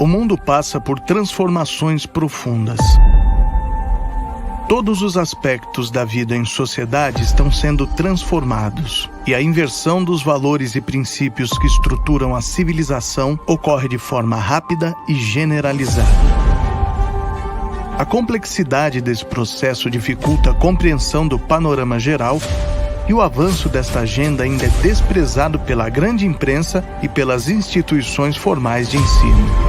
O mundo passa por transformações profundas. Todos os aspectos da vida em sociedade estão sendo transformados, e a inversão dos valores e princípios que estruturam a civilização ocorre de forma rápida e generalizada. A complexidade desse processo dificulta a compreensão do panorama geral, e o avanço desta agenda ainda é desprezado pela grande imprensa e pelas instituições formais de ensino.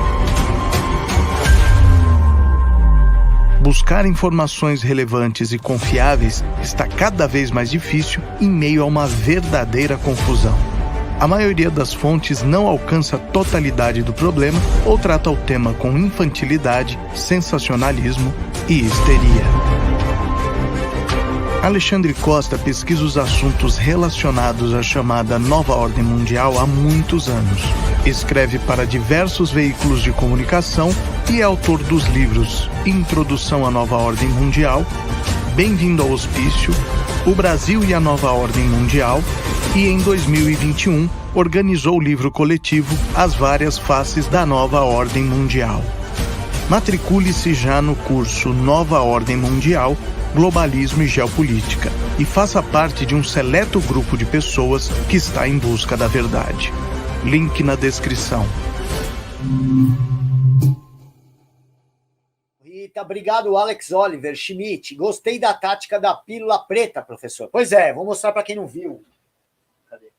Buscar informações relevantes e confiáveis está cada vez mais difícil em meio a uma verdadeira confusão. A maioria das fontes não alcança a totalidade do problema ou trata o tema com infantilidade, sensacionalismo e histeria. Alexandre Costa pesquisa os assuntos relacionados à chamada Nova Ordem Mundial há muitos anos. Escreve para diversos veículos de comunicação e é autor dos livros Introdução à Nova Ordem Mundial, Bem-vindo ao Hospício, O Brasil e a Nova Ordem Mundial, e em 2021 organizou o livro coletivo As Várias Faces da Nova Ordem Mundial. Matricule-se já no curso Nova Ordem Mundial, Globalismo e Geopolítica e faça parte de um seleto grupo de pessoas que está em busca da verdade. Link na descrição. Rita, obrigado, Alex Oliver Schmidt. Gostei da tática da pílula preta, professor. Pois é, vou mostrar para quem não viu. Cadê?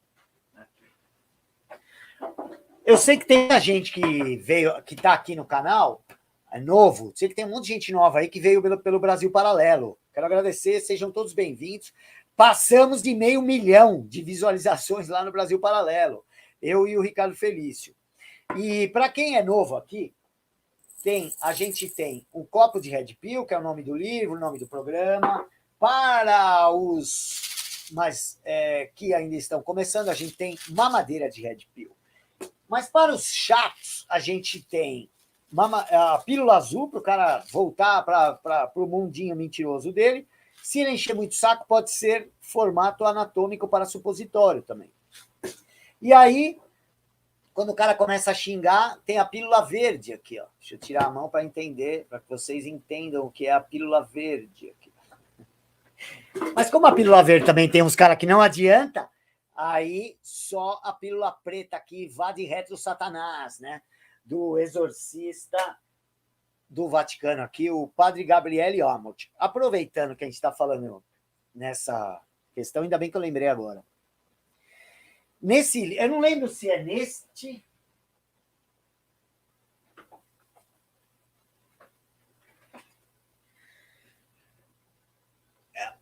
Eu sei que tem muita gente que está aqui no canal, é novo. Sei que tem um monte de gente nova aí que veio pelo Brasil Paralelo. Quero agradecer, sejam todos bem-vindos. Passamos de 500 mil de visualizações lá no Brasil Paralelo. Eu e o Ricardo Felício. E para quem é novo aqui, a gente tem um copo de Red Pill, que é o nome do livro, o nome do programa. Para os que ainda estão começando, a gente tem mamadeira de Red Pill. Mas para os chatos, a gente tem a pílula azul, para o cara voltar para o mundinho mentiroso dele. Se ele encher muito saco, pode ser formato anatômico para supositório também. E aí, quando o cara começa a xingar, tem a pílula verde aqui, ó. Deixa eu tirar a mão para entender, para que vocês entendam o que é a pílula verde aqui. Mas como a pílula verde também tem uns caras que não adianta, aí só a pílula preta aqui vá de retro Satanás, né? Do exorcista do Vaticano aqui, o padre Gabriele Amott. Aproveitando que a gente está falando nessa questão, ainda bem que eu lembrei agora. Eu não lembro se é neste.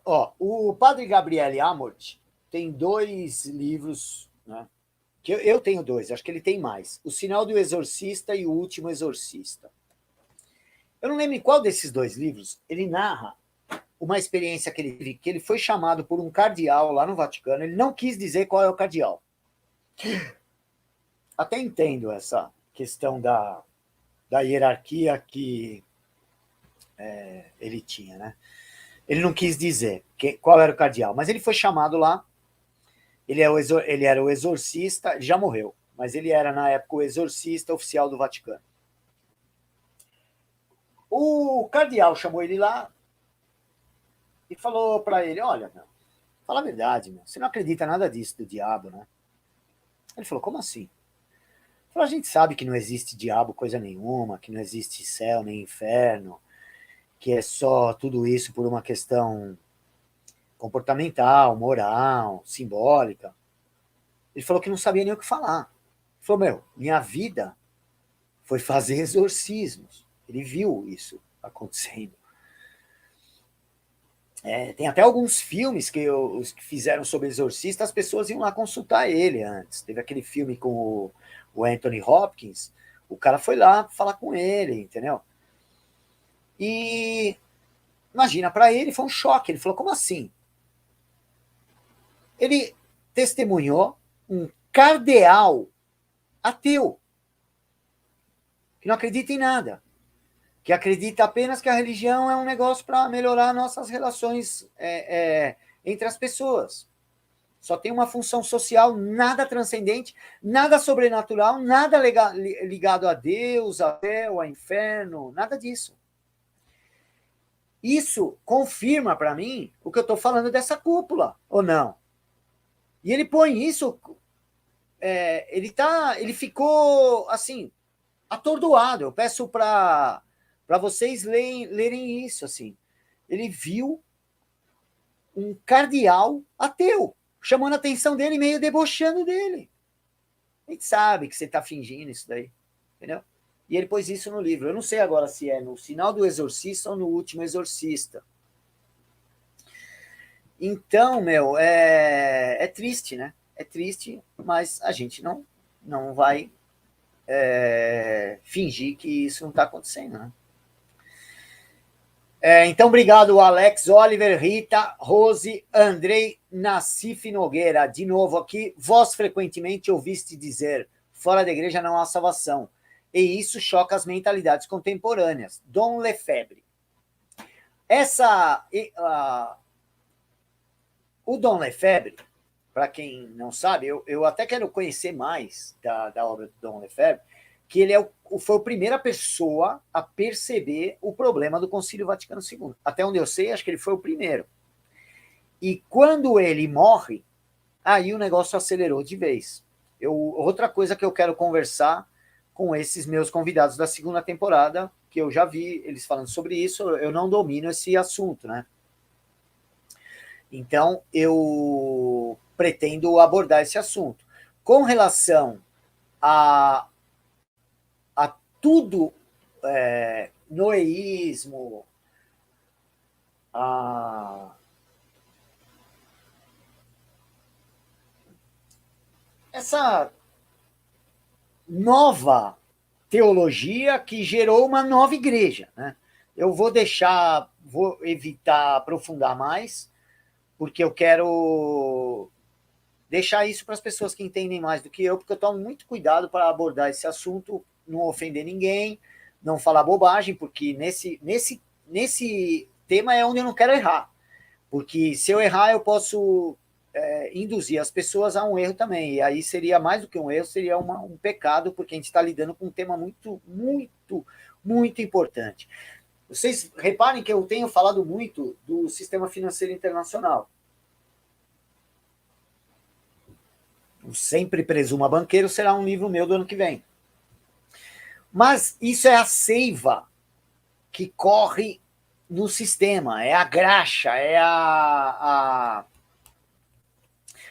O padre Gabriele Amott tem 2 livros, né? Que eu tenho 2, acho que ele tem mais. O Sinal do Exorcista e O Último Exorcista. Eu não lembro em qual desses 2 livros ele narra uma experiência que ele teve, que ele foi chamado por um cardeal lá no Vaticano, ele não quis dizer qual é o cardeal. Até entendo essa questão da hierarquia que ele tinha, né? Ele não quis dizer qual era o cardeal, mas ele foi chamado lá. Ele era o exorcista, ele já morreu, mas ele era, na época, o exorcista oficial do Vaticano. O cardeal chamou ele lá e falou para ele, olha, meu, fala a verdade, meu, você não acredita nada disso do diabo, né? Ele falou, como assim? Ele falou, a gente sabe que não existe diabo coisa nenhuma, que não existe céu nem inferno, que é só tudo isso por uma questão comportamental, moral, simbólica. Ele falou que não sabia nem o que falar. Ele falou, minha vida foi fazer exorcismos. Ele viu isso acontecendo. Tem até alguns filmes que fizeram sobre exorcista, as pessoas iam lá consultar ele antes. Teve aquele filme com o Anthony Hopkins, o cara foi lá falar com ele, entendeu? E imagina, para ele foi um choque. Ele falou, como assim? Ele testemunhou um cardeal ateu, que não acredita em nada, que acredita apenas que a religião é um negócio para melhorar nossas relações entre as pessoas. Só tem uma função social, nada transcendente, nada sobrenatural, nada ligado a Deus, a céu, a inferno, nada disso. Isso confirma para mim o que eu estou falando dessa cúpula, ou não? E ele põe isso, ele ficou assim, atordoado. Eu peço para vocês lerem isso, assim. Ele viu um cardeal ateu, chamando a atenção dele, meio debochando dele. A gente sabe que você está fingindo isso daí, entendeu? E ele pôs isso no livro. Eu não sei agora se é no Sinal do Exorcista ou no Último Exorcista. Então, meu, é triste, né? É triste, mas a gente não vai fingir que isso não está acontecendo, né? Então, obrigado, Alex, Oliver, Rita, Rose, Andrei, Nassif Nogueira. De novo aqui, vós frequentemente ouviste dizer, fora da igreja não há salvação. E isso choca as mentalidades contemporâneas. Dom Lefebvre. O Dom Lefebvre, para quem não sabe, eu até quero conhecer mais da obra do Dom Lefebvre, que ele foi a primeira pessoa a perceber o problema do Concílio Vaticano II. Até onde eu sei, acho que ele foi o primeiro. E quando ele morre, aí o negócio acelerou de vez. Outra coisa que eu quero conversar com esses meus convidados da segunda temporada, que eu já vi eles falando sobre isso, eu não domino esse assunto, né? Então, eu pretendo abordar esse assunto. Com relação a tudo, noeísmo, essa nova teologia que gerou uma nova igreja, né? Eu vou evitar aprofundar mais, porque eu quero deixar isso para as pessoas que entendem mais do que eu, porque eu tomo muito cuidado para abordar esse assunto, não ofender ninguém, não falar bobagem, porque nesse tema é onde eu não quero errar. Porque se eu errar, eu posso induzir as pessoas a um erro também. E aí seria mais do que um erro, seria um pecado, porque a gente está lidando com um tema muito, muito, muito importante. Vocês reparem que eu tenho falado muito do sistema financeiro internacional. O Sempre Presuma Banqueiro será um livro meu do ano que vem. Mas isso é a seiva que corre no sistema, é a graxa, é a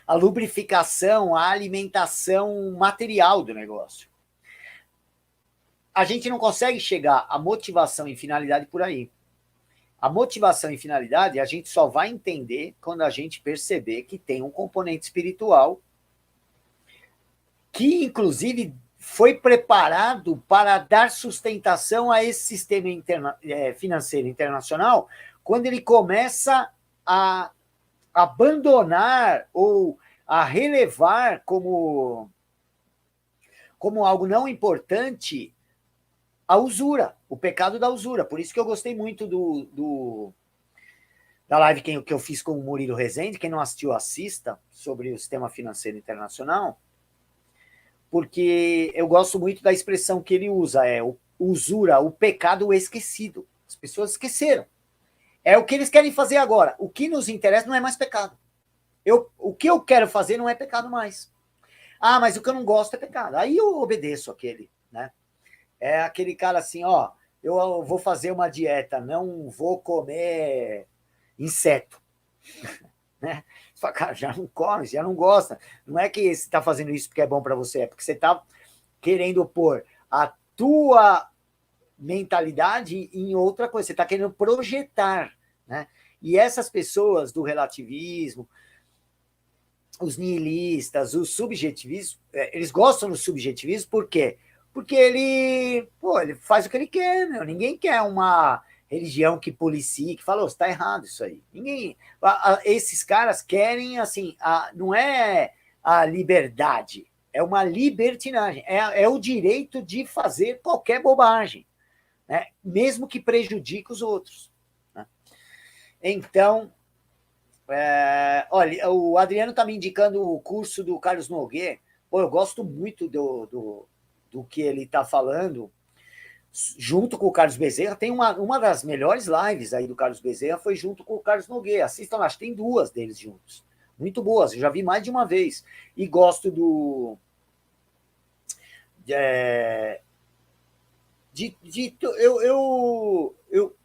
lubrificação, a alimentação material do negócio. A gente não consegue chegar à motivação e finalidade por aí. A motivação e finalidade a gente só vai entender quando a gente perceber que tem um componente espiritual que, inclusive, foi preparado para dar sustentação a esse sistema financeiro internacional quando ele começa a abandonar ou a relevar como algo não importante a usura, o pecado da usura. Por isso que eu gostei muito da live que eu fiz com o Murilo Rezende. Quem não assistiu, assista, sobre o sistema financeiro internacional, porque eu gosto muito da expressão que ele usa, usura, o pecado esquecido. As pessoas esqueceram. É o que eles querem fazer agora. O que nos interessa não é mais pecado. O que eu quero fazer não é pecado mais. Ah, mas o que eu não gosto é pecado. Aí eu obedeço aquele, né? É aquele cara assim, ó, eu vou fazer uma dieta, não vou comer inseto. Né? Você fala, cara, já não come, já não gosta. Não é que você está fazendo isso porque é bom para você, é porque você está querendo pôr a tua mentalidade em outra coisa, você está querendo projetar, né? E essas pessoas do relativismo, os nihilistas, os subjetivistas, eles gostam do subjetivismo por quê? Porque ele faz o que ele quer, meu. Ninguém quer uma religião que policie, que fala, você está errado isso aí. Ninguém. Esses caras querem, assim, não é a liberdade, é uma libertinagem, é o direito de fazer qualquer bobagem, né? Mesmo que prejudique os outros, né? Então, Olha, o Adriano está me indicando o curso do Carlos Nogueira. Pô, eu gosto muito do que ele está falando. Junto com o Carlos Bezerra, tem uma das melhores lives aí do Carlos Bezerra, foi junto com o Carlos Nogueira. Assistam, acho que tem 2 deles juntos. Muito boas, eu já vi mais de uma vez. E gosto do...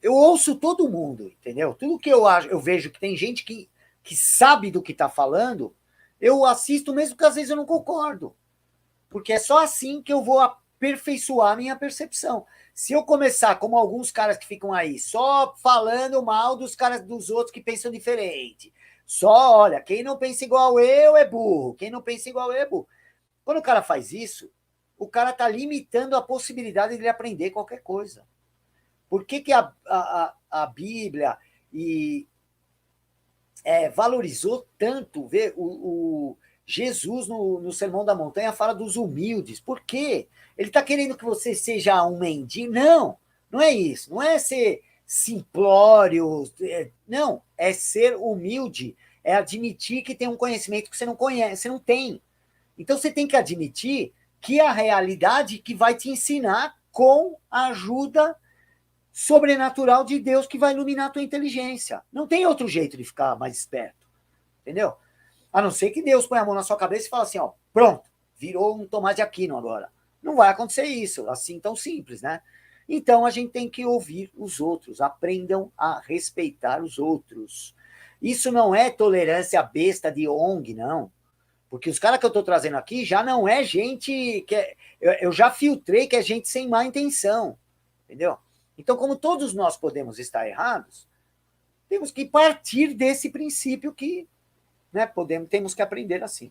eu ouço todo mundo, entendeu? Tudo que eu vejo que tem gente que sabe do que está falando, eu assisto mesmo que às vezes eu não concordo. Porque é só assim que eu vou aperfeiçoar a minha percepção. Se eu começar, como alguns caras que ficam aí, só falando mal dos caras dos outros que pensam diferente, só, olha, quem não pensa igual eu é burro, quem não pensa igual eu é burro. Quando o cara faz isso, o cara está limitando a possibilidade de ele aprender qualquer coisa. Por que a Bíblia valorizou tanto ver o Jesus no Sermão da Montanha fala dos humildes? Por quê? Ele está querendo que você seja um mendigo? Não, não é isso. Não é ser simplório. Não, é ser humilde. É admitir que tem um conhecimento que você não conhece, você não tem. Então você tem que admitir que a realidade que vai te ensinar com a ajuda sobrenatural de Deus que vai iluminar a tua inteligência. Não tem outro jeito de ficar mais esperto. Entendeu? A não ser que Deus põe a mão na sua cabeça e fala assim, ó, pronto, virou um Tomás de Aquino agora. Não vai acontecer isso, assim tão simples, né? Então a gente tem que ouvir os outros, aprendam a respeitar os outros. Isso não é tolerância besta de ONG, não. Porque os caras que eu estou trazendo aqui já não é gente que... eu já filtrei que é gente sem má intenção, entendeu? Então, como todos nós podemos estar errados, temos que partir desse princípio que, né, temos que aprender assim.